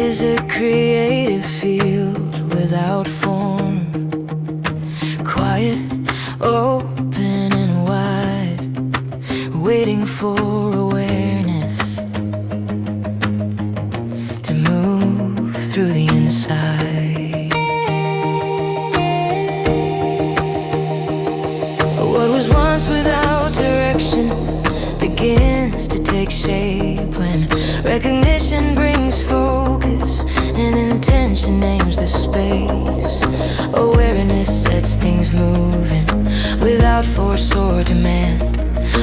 is a creative field without form, quiet, open and wide, waiting for awareness to move through the inside. What was once without direction begins to take shape when recognition brings focus and intention names the space. Awareness sets things moving without force or demand.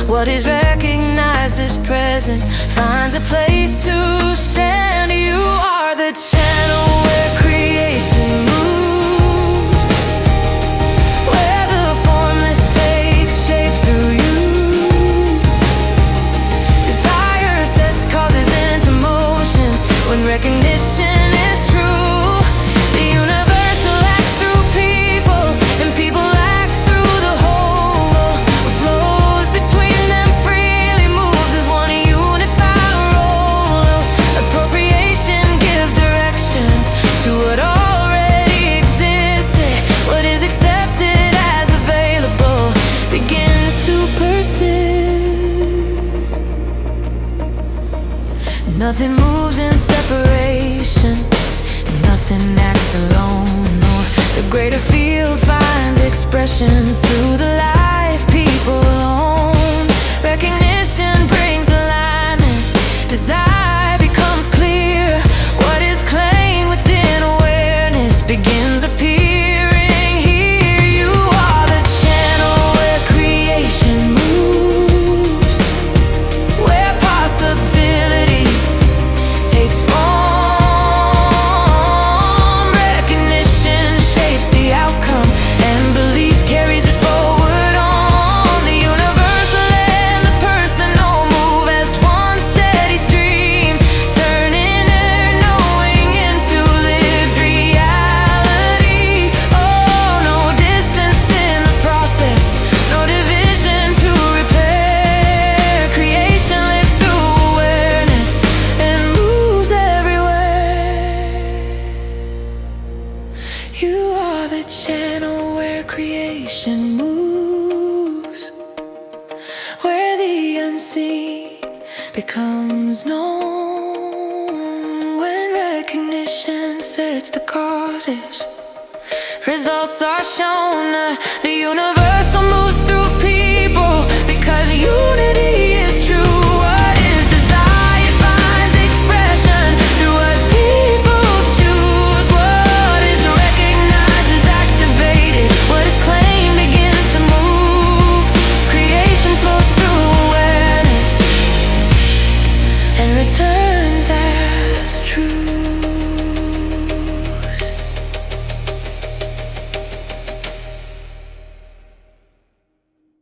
What is recognized as present finds a place to stand. You are the channel where creation moves, where the formless takes shape through you. Desire sets causes into motion when recognition is true. The universal acts through people, and people act through the whole. What flows between them freely moves as one unified role. Appropriation gives direction to what already existed. What is accepted as available begins to persist. Nothing moves in separation, nothing acts alone, nor the greater field finds expression through the life people own. Recognition brings alignment, desire becomes clear. What is claimed within awareness begins appearing here. You are the channel where creation moves, where possibility takes form. Recognition shapes the outcome, and belief carries it forward on. The universal and the personal move as one steady stream, turn inner knowing into lived reality. Oh, no distance in the process, no division to repair. Creation lives through awareness and moves everywhere. You are the channel where creation moves, where the unseen becomes known. When recognition sets the causes, results are shown. The universal moves through people because unity is true. What is desired finds expression through what people choose. What is recognized is activated. What is claimed begins to move. Creation flows through awareness and returns as